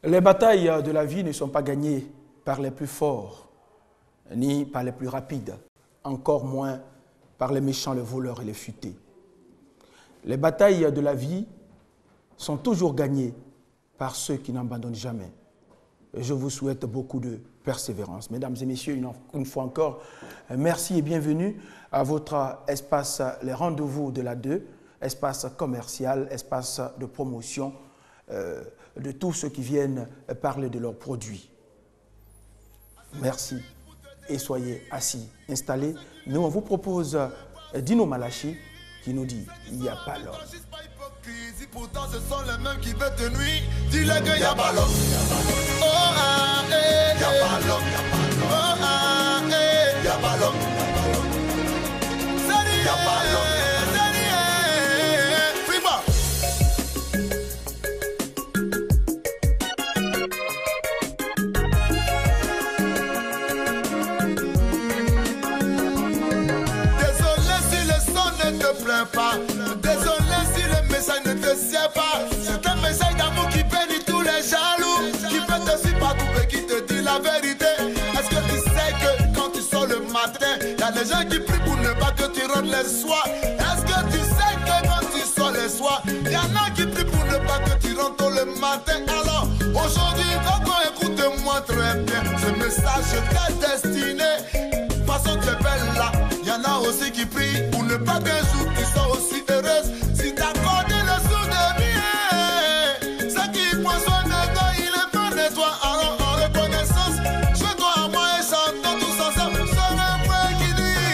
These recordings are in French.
Les batailles de la vie ne sont pas gagnées par les plus forts, ni par les plus rapides, encore moins par les méchants, les voleurs et les futés. Les batailles de la vie sont toujours gagnées par ceux qui n'abandonnent jamais. Et je vous souhaite beaucoup de persévérance. Mesdames et messieurs, une fois encore, merci et bienvenue à votre espace, les rendez-vous de la 2, espace commercial, espace de promotion de tous ceux qui viennent parler de leurs produits. Merci et soyez assis, installés. Nous, on vous propose Dino Malachi qui nous dit « Il n'y a pas l'homme ». Pourtant ce sont les mêmes qui veulent te nuire. Dis-le qu'il n'y a pas l'homme. Oh ah eh, il n'y a pas l'homme. Oh ah eh, il n'y a pas l'homme. Il n'y a pas l'homme. Désolé si le son ne te plaît pas. Désolé si le message ne te sert pas. C'est un message d'amour qui bénit tous les jaloux, qui fait te suivre partout et qui te dit la vérité. Est-ce que tu sais que quand tu sors le matin, il y a des gens qui prient pour ne pas que tu rentres les soirs? Est-ce que tu sais que quand tu sors les soirs, il y en a qui prient pour ne pas que tu rentres tôt le matin? Alors aujourd'hui, quand écoute-moi très bien, ce message t'est destiné. Façon tu es belle là, il y en a aussi qui prient pour ne pas qu'un jour tu sois aussi heureuse. Si t'accordes le sou de bien, ce qui prend soin de toi, il est pas de toi. Alors en reconnaissance, je dois à moi et chantons tous ensemble ce refrain qui dit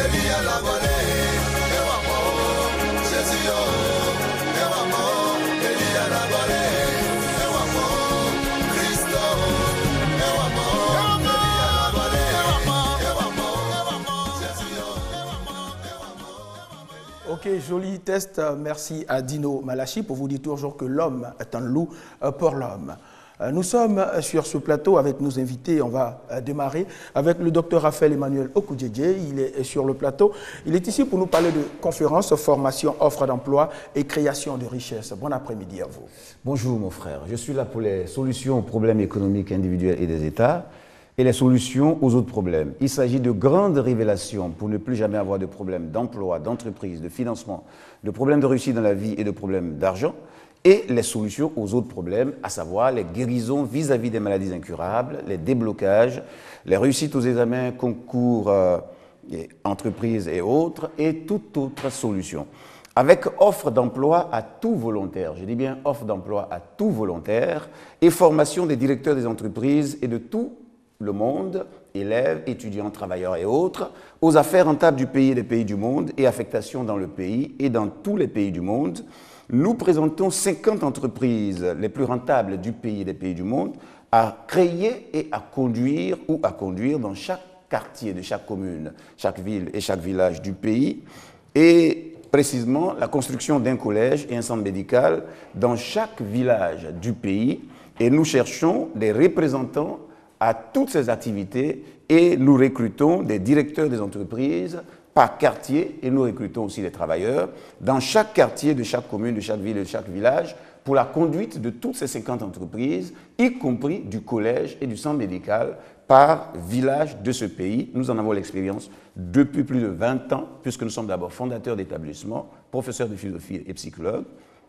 Elie à la volée, Ewamo, Jésus, Ewamo, Elie à la volée, Ewamo, Christo, Ewamo, Elie à la volée, Ewamo, Jésus, Ewamo. Ok, joli test. Merci à Dino Malachi pour vous dire toujours que l'homme est un loup pour l'homme. Nous sommes sur ce plateau avec nos invités. On va démarrer avec le docteur Raphaël Emmanuel Okudjedje. Il est sur le plateau. Il est ici pour nous parler de conférences, formation, offre d'emploi et création de richesses. Bon après-midi à vous. Bonjour mon frère. Je suis là pour les solutions aux problèmes économiques individuels et des États et les solutions aux autres problèmes. Il s'agit de grandes révélations pour ne plus jamais avoir de problèmes d'emploi, d'entreprise, de financement, de problèmes de réussite dans la vie et de problèmes d'argent, et les solutions aux autres problèmes, à savoir les guérisons vis-à-vis des maladies incurables, les déblocages, les réussites aux examens, concours, entreprises et autres, et toute autre solution. Avec offre d'emploi à tout volontaire, je dis bien offre d'emploi à tout volontaire, et formation des directeurs des entreprises et de tout le monde, élèves, étudiants, travailleurs et autres, aux affaires rentables du pays et des pays du monde et affectation dans le pays et dans tous les pays du monde. Nous présentons 50 entreprises les plus rentables du pays et des pays du monde à créer et à conduire ou à conduire dans chaque quartier de chaque commune, chaque ville et chaque village du pays, et précisément la construction d'un collège et un centre médical dans chaque village du pays. Et nous cherchons des représentants à toutes ces activités et nous recrutons des directeurs des entreprises par quartier et nous recrutons aussi des travailleurs dans chaque quartier de chaque commune, de chaque ville et de chaque village pour la conduite de toutes ces 50 entreprises, y compris du collège et du centre médical par village de ce pays. Nous en avons l'expérience depuis plus de 20 ans puisque nous sommes d'abord fondateurs d'établissements, professeurs de philosophie et psychologues,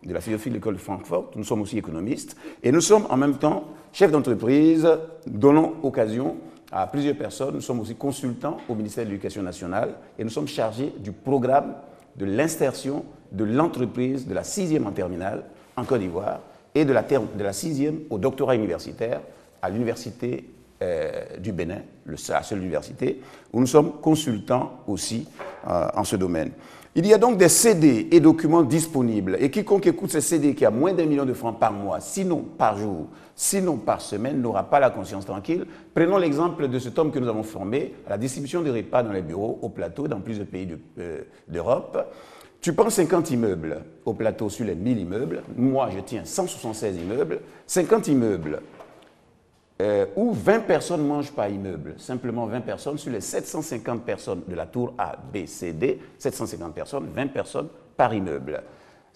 de la philosophie de l'école de Francfort, nous sommes aussi économistes et nous sommes en même temps chefs d'entreprise, donnant occasion à plusieurs personnes. Nous sommes aussi consultants au ministère de l'Éducation nationale et nous sommes chargés du programme de l'insertion de l'entreprise de la 6e en terminale en Côte d'Ivoire et de la 6e au doctorat universitaire à l'université du Bénin, la seule université, où nous sommes consultants aussi en ce domaine. Il y a donc des CD et documents disponibles et quiconque écoute ces CD qui a moins d'1 million de francs par mois, sinon par jour, sinon par semaine, n'aura pas la conscience tranquille. Prenons l'exemple de cet homme que nous avons formé à la distribution de repas dans les bureaux, au plateau, dans plusieurs pays d'Europe. Tu prends 50 immeubles au plateau sur les 1000 immeubles. Moi, je tiens 176 immeubles. 50 immeubles où 20 personnes mangent par immeuble. Simplement 20 personnes sur les 750 personnes de la tour A, B, C, D. 750 personnes, 20 personnes par immeuble.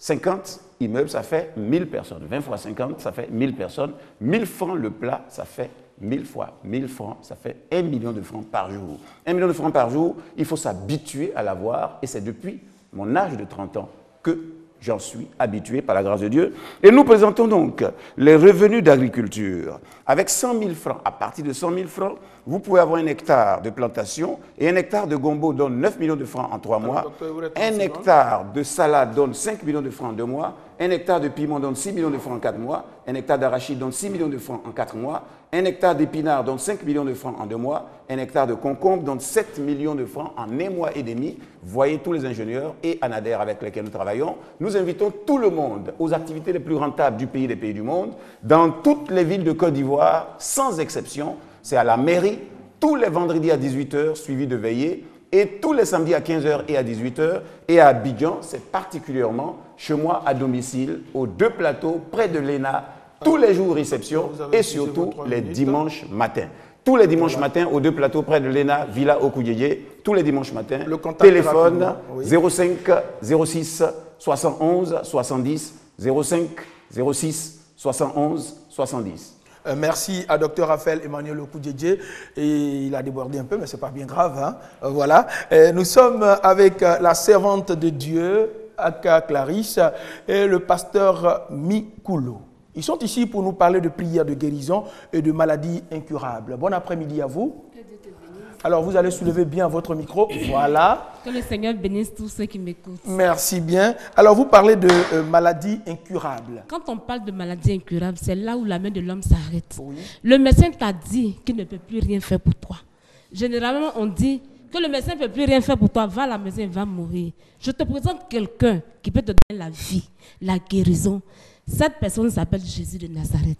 50 immeubles, ça fait 1000 personnes. 20 fois 50, ça fait 1000 personnes. 1000 francs le plat, ça fait 1000 fois 1000 francs, ça fait 1 million de francs par jour. 1 million de francs par jour, il faut s'habituer à l'avoir. Et c'est depuis mon âge de 30 ans que j'en suis habitué par la grâce de Dieu. Et nous présentons donc les revenus d'agriculture. Avec 100 000 francs, à partir de 100 000 francs, vous pouvez avoir un hectare de plantation et un hectare de gombo donne 9 millions de francs en 3 mois. Un hectare de salade donne 5 millions de francs en 2 mois. Un hectare de piment donne 6 millions de francs en 4 mois. Un hectare d'arachide donne 6 millions de francs en 4 mois. Un hectare d'épinards donne 5 millions de francs en 2 mois. Un hectare de concombre donne 7 millions de francs en 1 mois et demi. Voyez tous les ingénieurs et ANADER avec lesquels nous travaillons. Nous invitons tout le monde aux activités les plus rentables du pays, des pays du monde, dans toutes les villes de Côte d'Ivoire, sans exception. C'est à la mairie, tous les vendredis à 18h, suivi de veillée, et tous les samedis à 15h et à 18h. Et à Abidjan, c'est particulièrement chez moi à domicile, aux 2 plateaux, près de l'ENA, tous les jours réception et surtout les dimanches matins. Tous les dimanches matins, aux 2 plateaux, près de l'ENA, Villa Okouyeye, tous les dimanches matins, téléphone 05 06 71 70 05 06 71 70. Merci à Dr Raphaël Emmanuel Okouyeye. Et il a débordé un peu, mais ce n'est pas bien grave. Hein? Voilà. Nous sommes avec la servante de Dieu, Aka Clarisse, et le pasteur Mikulu. Ils sont ici pour nous parler de prières de guérison et de maladies incurables. Bon après-midi à vous. Alors, vous allez soulever bien votre micro. Voilà. Que le Seigneur bénisse tous ceux qui m'écoutent. Merci bien. Alors, vous parlez de maladies incurables. Quand on parle de maladies incurables, c'est là où la main de l'homme s'arrête. Oui. Le médecin t'a dit qu'il ne peut plus rien faire pour toi. Généralement, on dit que le médecin ne peut plus rien faire pour toi. Va à la maison, il va mourir. Je te présente quelqu'un qui peut te donner la vie, la guérison. Cette personne s'appelle Jésus de Nazareth.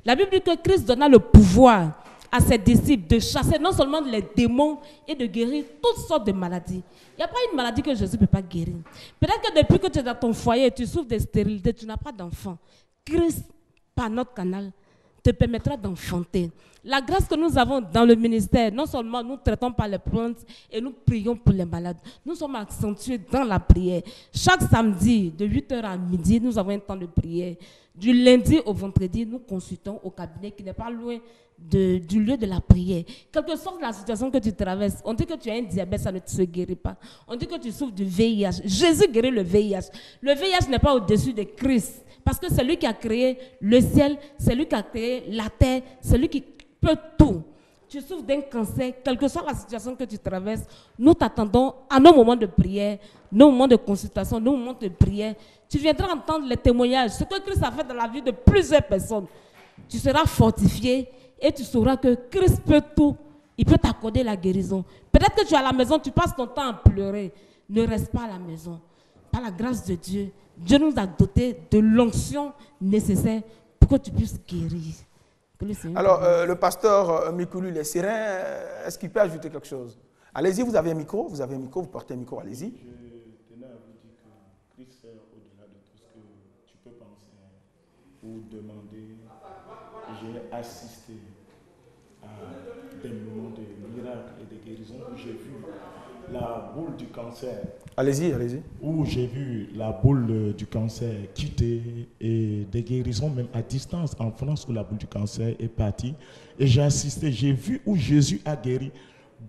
La Bible dit que Christ donna le pouvoir à ses disciples de chasser non seulement les démons et de guérir toutes sortes de maladies. Il n'y a pas une maladie que Jésus ne peut pas guérir. Peut-être que depuis que tu es dans ton foyer, tu souffres de stérilité, tu n'as pas d'enfant. Christ, par notre canal, te permettra d'enfanter. La grâce que nous avons dans le ministère, non seulement nous traitons par les plantes et nous prions pour les malades, nous sommes accentués dans la prière. Chaque samedi, de 8h à midi, nous avons un temps de prière. Du lundi au vendredi, nous consultons au cabinet qui n'est pas loin du lieu de la prière. Quelle que soit la situation que tu traverses, on dit que tu as un diabète, ça ne se guérit pas. On dit que tu souffres du VIH. Jésus guérit le VIH. Le VIH n'est pas au-dessus de Christ. Parce que c'est lui qui a créé le ciel, c'est lui qui a créé la terre, c'est lui qui peut tout. Tu souffres d'un cancer, quelle que soit la situation que tu traverses, nous t'attendons à nos moments de prière, nos moments de consultation, nos moments de prière. Tu viendras entendre les témoignages, ce que Christ a fait dans la vie de plusieurs personnes. Tu seras fortifié et tu sauras que Christ peut tout. Il peut t'accorder la guérison. Peut-être que tu es à la maison, tu passes ton temps à pleurer. Ne reste pas à la maison. Par la grâce de Dieu, Dieu nous a dotés de l'onction nécessaire pour que tu puisses guérir. Alors, le pasteur Mikulu, les serein, est-ce qu'il peut ajouter quelque chose? Allez-y, vous avez un micro, vous portez un micro, allez-y. Je tenais à vous dire que Christ est au-delà de tout ce que tu peux penser ou demander. J'ai assisté à des moments de miracles et de guérison où j'ai vu la boule du cancer. Allez-y, allez-y. Où j'ai vu la boule du cancer quitter et des guérisons même à distance en France où la boule du cancer est partie. Et j'ai assisté, j'ai vu où Jésus a guéri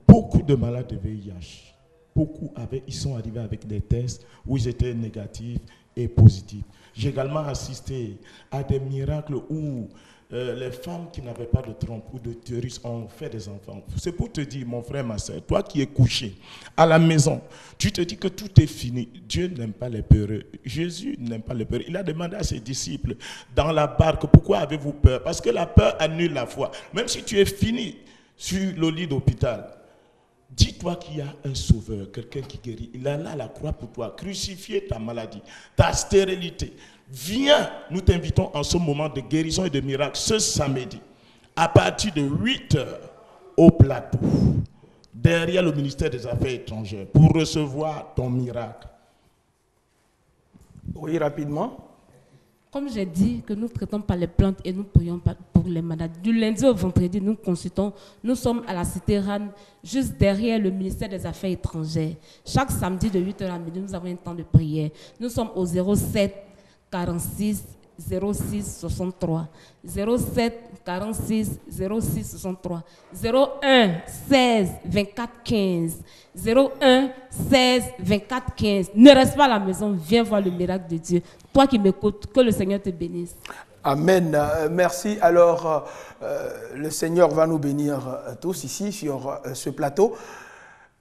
beaucoup de malades de VIH. Beaucoup ils sont arrivés avec des tests où ils étaient négatifs et positifs. J'ai également assisté à des miracles où les femmes qui n'avaient pas de trompe ou de d'utérus ont fait des enfants. C'est pour te dire, mon frère, ma soeur, toi qui es couché à la maison, tu te dis que tout est fini. Dieu n'aime pas les peureux. Jésus n'aime pas les peureux. Il a demandé à ses disciples dans la barque, pourquoi avez-vous peur? Parce que la peur annule la foi. Même si tu es fini sur le lit d'hôpital, dis-toi qu'il y a un sauveur, quelqu'un qui guérit. Il est là à la croix pour toi. Crucifier ta maladie, ta stérilité. Viens, nous t'invitons en ce moment de guérison et de miracle ce samedi, à partir de 8h au plateau, derrière le ministère des Affaires étrangères, pour recevoir ton miracle. Oui, rapidement. Comme j'ai dit que nous traitons par les plantes et nous prions pour les malades. Du lundi au vendredi, nous consultons. Nous sommes à la cité RAN, juste derrière le ministère des Affaires étrangères. Chaque samedi de 8h à midi, nous avons un temps de prière. Nous sommes au 07 46 06 63. 07 46 06 63. 01 16 24 15. 01 16 24 15. Ne reste pas à la maison, viens voir le miracle de Dieu. Toi qui m'écoutes, que le Seigneur te bénisse. Amen. Merci. Alors, le Seigneur va nous bénir tous ici sur ce plateau.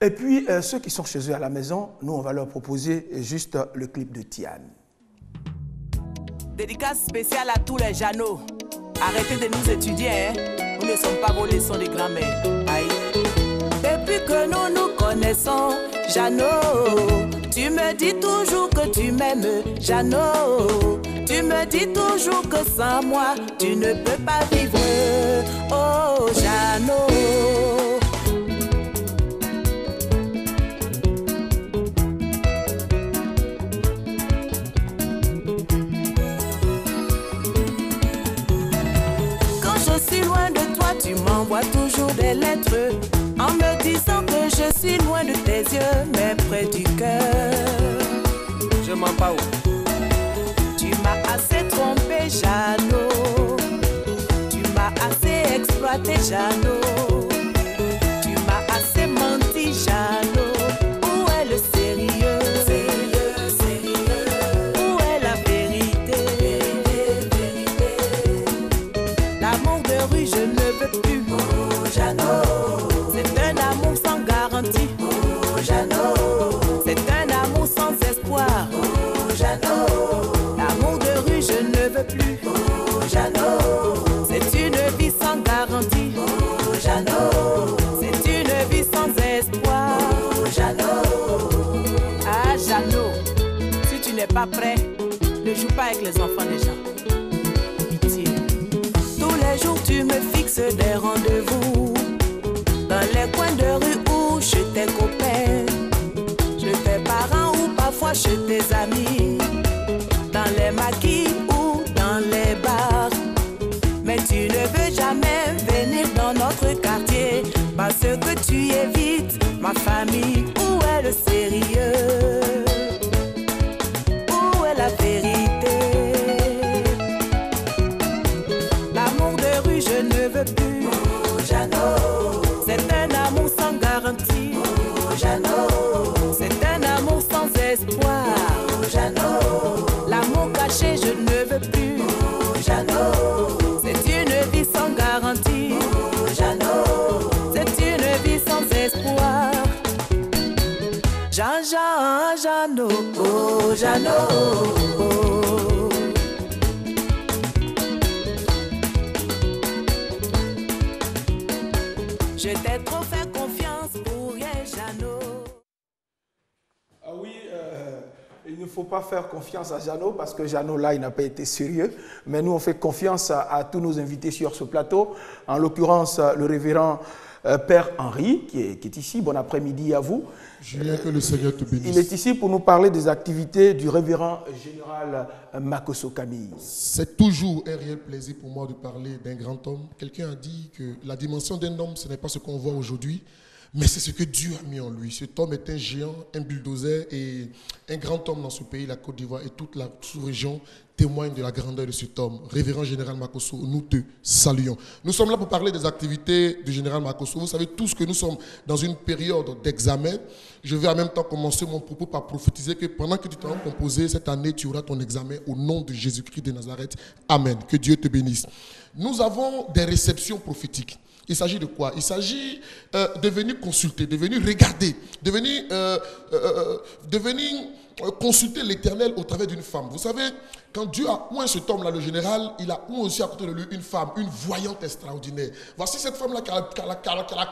Et puis, ceux qui sont chez eux à la maison, nous, on va leur proposer juste le clip de Tian. Dédicace spéciale à tous les Jeannots. Arrêtez de nous étudier, hein. Nous ne sommes pas vos leçons de grand-mère. Aïe. Depuis que nous nous connaissons, Jeannot, tu me dis toujours que tu m'aimes, Jeannot. Tu me dis toujours que sans moi, tu ne peux pas vivre. Oh, Jeannot. Tu m'envoies toujours des lettres en me disant que je suis loin de tes yeux, mais près du cœur. Je mens pas où? Tu m'as assez trompé, Jeannot. Tu m'as assez exploité, Jeannot. Tu m'as assez menti, Jeannot. Où est le sérieux? Sérieux, sérieux. Où est la vérité? Vérité. L'amour de rue, je ne veux plus. Oh, Jeannot. C'est un amour sans garantie. Oh, Jeannot. C'est un amour sans espoir. Oh, Jeannot. L'amour de rue, je ne veux plus. Oh, Jeannot. C'est une vie sans garantie. Oh, Jeannot. C'est une vie sans espoir. Oh, Jeannot. Ah, Jeannot. Si tu n'es pas prêt, ne joue pas avec les enfants des gens. Pitié. Tous les jours, tu me fixes des rendez-vous dans les coins de rue ou chez tes copains, chez tes parents ou parfois chez tes amis, dans les maquis ou dans les bars. Mais tu ne veux jamais venir dans notre quartier parce que tu évites ma famille. Où est le sérieux? Où est la vérité? L'amour de rue, je ne veux plus. Oh, Jeannot. C'est un amour sans garantie. Oh, Jeannot. C'est un amour sans espoir. Oh, Jeannot. L'amour caché, je ne veux plus. Oh, Jeannot. C'est une vie sans garantie. Oh, Jeannot. C'est une vie sans espoir. Jeannot. Oh, Jeannot. Oh. Je t'ai trop fait confiance pour rien, Jeannot. Ah oui, il ne faut pas faire confiance à Jeannot parce que Jeannot, là, il n'a pas été sérieux. Mais nous, on fait confiance à tous nos invités sur ce plateau. En l'occurrence, le révérend Père Henri, qui est ici. Bon après-midi à vous. Julien, que le Seigneur te bénisse. Il est ici pour nous parler des activités du révérend général Makosso Camille. C'est toujours un réel plaisir pour moi de parler d'un grand homme. Quelqu'un a dit que la dimension d'un homme, ce n'est pas ce qu'on voit aujourd'hui, mais c'est ce que Dieu a mis en lui. Cet homme est un géant, un bulldozer et un grand homme dans ce pays, la Côte d'Ivoire et toute la sous-région témoigne de la grandeur de cet homme. Révérend général Makosso, nous te saluons. Nous sommes là pour parler des activités du général Makosso. Vous savez tous que nous sommes dans une période d'examen. Je vais en même temps commencer mon propos par prophétiser que pendant que tu t'en composé cette année, tu auras ton examen au nom de Jésus-Christ de Nazareth. Amen. Que Dieu te bénisse. Nous avons des réceptions prophétiques. Il s'agit de quoi? Il s'agit de venir consulter, de venir regarder, de venir consulter l'Éternel au travers d'une femme. Vous savez, quand Dieu a oint cet homme-là, le général, il a oint aussi à côté de lui une femme, une voyante extraordinaire. Voici cette femme-là qui a la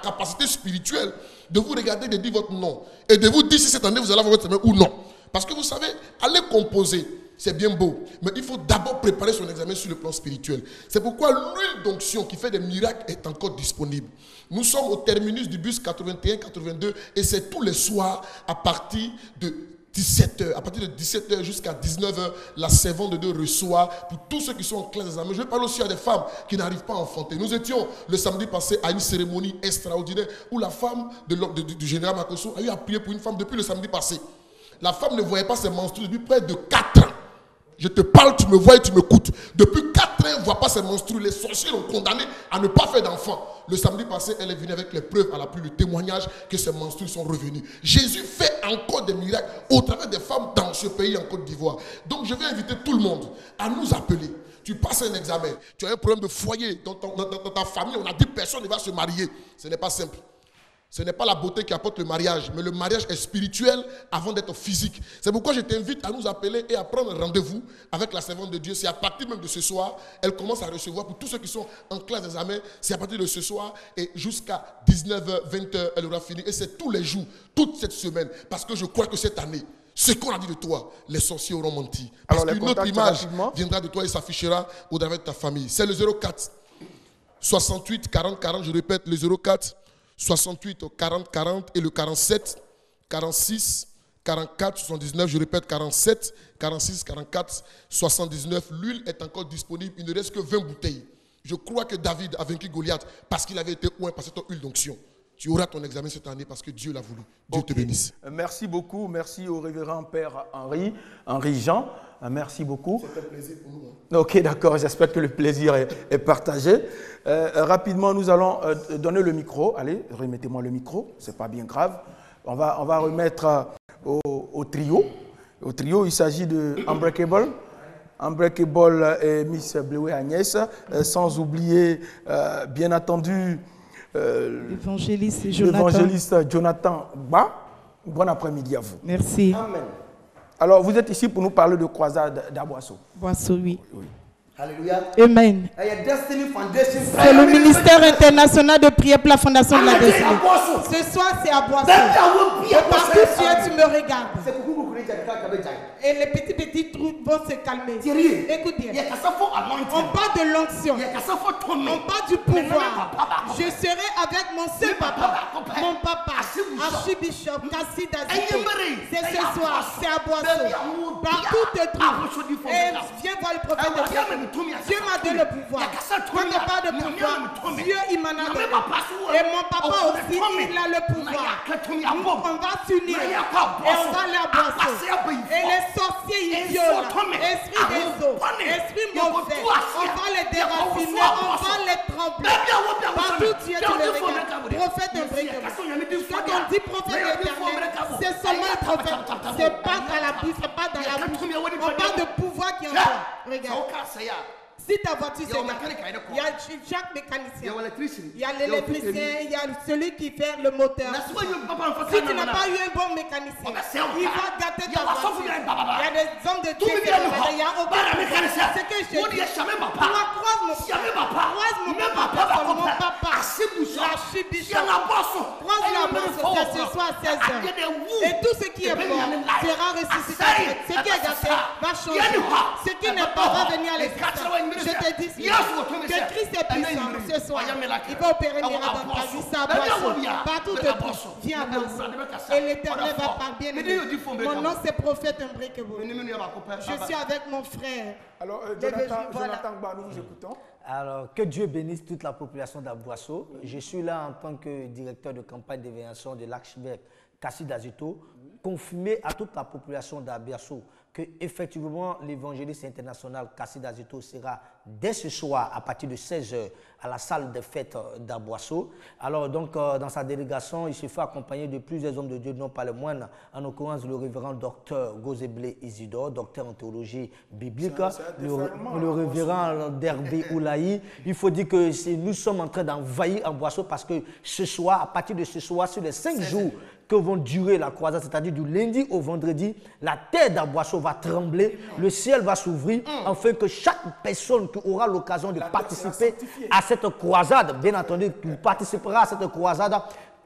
capacité spirituelle de vous regarder et de dire votre nom. Et de vous dire si cette année vous allez avoir votre examen ou non. Parce que vous savez, aller composer, c'est bien beau, mais il faut d'abord préparer son examen sur le plan spirituel. C'est pourquoi l'huile d'onction qui fait des miracles est encore disponible. Nous sommes au terminus du bus 81-82 et c'est tous les soirs à partir de 17h. À partir de 17h jusqu'à 19h, la servante de Dieu reçoit pour tous ceux qui sont en classe d'examen. Je parle aussi à des femmes qui n'arrivent pas à enfanter. Nous étions le samedi passé à une cérémonie extraordinaire où la femme du général Makosso a eu à prier pour une femme depuis le samedi passé. La femme ne voyait pas ses menstrues depuis près de 4 ans. Je te parle, tu me vois et tu m'écoutes. Depuis 4 ans, elle ne voit pas ses menstrues. Les sorciers l'ont condamnée à ne pas faire d'enfant. Le samedi passé, elle est venue avec les preuves, à l'appui, le témoignage que ses menstrues sont revenues. Jésus fait encore des miracles au travers des femmes dans ce pays en Côte d'Ivoire. Donc je vais inviter tout le monde à nous appeler. Tu passes un examen, tu as un problème de foyer dans ta famille, on a dit personne ne va se marier. Ce n'est pas simple. Ce n'est pas la beauté qui apporte le mariage, mais le mariage est spirituel avant d'être physique. C'est pourquoi je t'invite à nous appeler et à prendre rendez-vous avec la servante de Dieu. C'est à partir même de ce soir, elle commence à recevoir pour tous ceux qui sont en classe d'examen. C'est à partir de ce soir et jusqu'à 19h, 20h, elle aura fini. Et c'est tous les jours, toute cette semaine. Parce que je crois que cette année, ce qu'on a dit de toi, les sorciers auront menti. Parce qu'une autre image viendra de toi et s'affichera au travers de ta famille. C'est le 04 68 40 40, je répète, le 04 68 40 40 et le 47 46 44 79, je répète 47 46 44 79. L'huile est encore disponible, il ne reste que 20 bouteilles. Je crois que David a vaincu Goliath parce qu'il avait été oint par cette huile d'onction. Tu auras ton examen cette année parce que Dieu l'a voulu. Dieu te bénisse. Merci beaucoup. Merci au révérend Père Henri Jean. Merci beaucoup. C'est un plaisir pour nous. Ok, d'accord. J'espère que le plaisir est partagé. Rapidement, nous allons donner le micro. Allez, remettez-moi le micro. Ce n'est pas bien grave. On va remettre au trio. Au trio, il s'agit de Unbreakable. Unbreakable et Miss Bleué Agnès. Sans oublier, bien entendu, l'évangéliste Jonathan Ba. Bon après-midi à vous. Merci. Amen. Alors, vous êtes ici pour nous parler de croisade d'Aboisseau. Boisseau, oui. Alléluia. Amen. C'est le ministère international de prière pour la fondation de la destinée. Ce soir, c'est à Boisseau. Et partout tu es, tu me regardes. Et les petits trous vont se calmer. Écoute bien. On parle de l'onction. On parle du pouvoir. Je serai avec mon seul papa. Mon papa, Archibishop Kassi Dazito. C'est ce soir, c'est à Boisseau. Partout te trouves. Et viens voir le prophète de Dieu. Dieu m'a donné le pouvoir. Quand on parle de pouvoir, Dieu il m'en a donné. Et mon papa aussi, il a le pouvoir. On va s'unir et on va aller à Boisseau. Et les sorciers idiots, esprit des eaux, esprit mauvais, on va les déraciner, on va les trembler. Partout tu es, tu le regardes. Prophète de Brique. Quand on dit prophète éternel, c'est seulement le prophète. C'est pas dans la bouche, c'est pas dans la bouche. On parle de pouvoir qui en a. Regarde. Si ta voiture c'est il y a chaque mécanicien, il y a l'électricien, il y a celui qui fait le moteur. Si tu n'as pas eu un bon mécanicien, il va gâter ta voiture. Il y a des hommes de Dieu qui il y a aucun mécanicien. C'est que je dis, croise mon papa, la Archibishop, croise la Boisseau, c'est ce soir à 16h. Et tout ce qui est mort sera ressuscité. Ce qui est gâté va changer. Ce qui n'est pas va venir à l'existence. Je te dis que Christ est puissant ce soir. Il va opérer miracle dans ta vie, ça à Boisseau. Partout de tout, viens à Boisseau. Et l'Éternel va parler bien aimé. Mon nom c'est prophète Unbreakable. Je suis avec mon frère. Alors, Jonathan Ba, nous vous écoutons. Alors, que Dieu bénisse toute la population d'Aboisseau. Je suis là en tant que directeur de campagne d'évaluation de l'archevêque Kassi Dazito, confirmé à toute la population d'Aboisseau que effectivement l'évangéliste international Kassi Dazito sera dès ce soir à partir de 16h à la salle des fêtes d'Aboisseau. Alors donc dans sa délégation, il se fait accompagner de plusieurs hommes de Dieu, non pas le moindre, en l'occurrence le révérend docteur Gozeblé Isidore, docteur en théologie biblique, le révérend Dervé Oulaï. Il faut dire que nous sommes en train d'envahir Aboisseau parce que ce soir, à partir de ce soir, sur les 5 jours que vont durer la croisade, c'est-à-dire du lundi au vendredi, la terre d'Aboisseau va trembler, le ciel va s'ouvrir, afin que chaque personne qui aura l'occasion de participer à cette croisade, bien entendu, qui participera à cette croisade,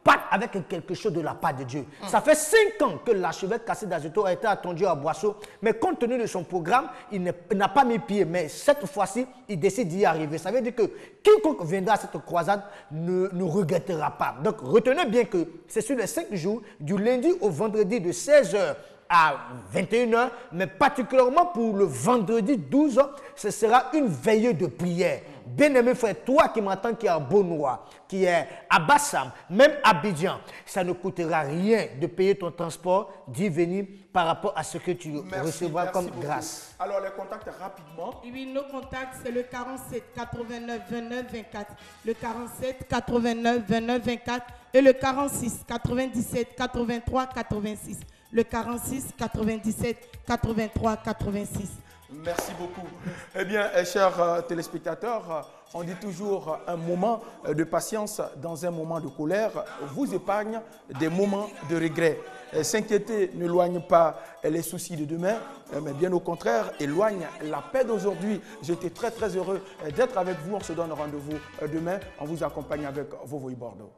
parte avec quelque chose de la part de Dieu. Ça fait 5 ans que l'archevêque Kassi Dazito a été attendu à Boisseau, mais compte tenu de son programme, il n'a pas mis pied. Mais cette fois-ci, il décide d'y arriver. Ça veut dire que quiconque viendra à cette croisade ne regrettera pas. Donc retenez bien que c'est sur les 5 jours, du lundi au vendredi de 16h à 21h, mais particulièrement pour le vendredi 12, ce sera une veillée de prière. Bien-aimé frère, toi qui m'entends, qui est à Beaunois, qui est à Bassam, même à Abidjan, ça ne coûtera rien de payer ton transport, d'y venir par rapport à ce que tu recevras comme grâce. Alors les contacts rapidement. Oui, nos contacts, c'est le 47 89 29 24, le 47 89 29 24 et le 46 97 83 86, le 46 97 83 86. Merci beaucoup. Eh bien, chers téléspectateurs, on dit toujours un moment de patience dans un moment de colère vous épargne des moments de regret. S'inquiéter n'éloigne pas les soucis de demain, mais bien au contraire, éloigne la paix d'aujourd'hui. J'étais très heureux d'être avec vous. On se donne rendez-vous demain. On vous accompagne avec Vovoï Bordeaux.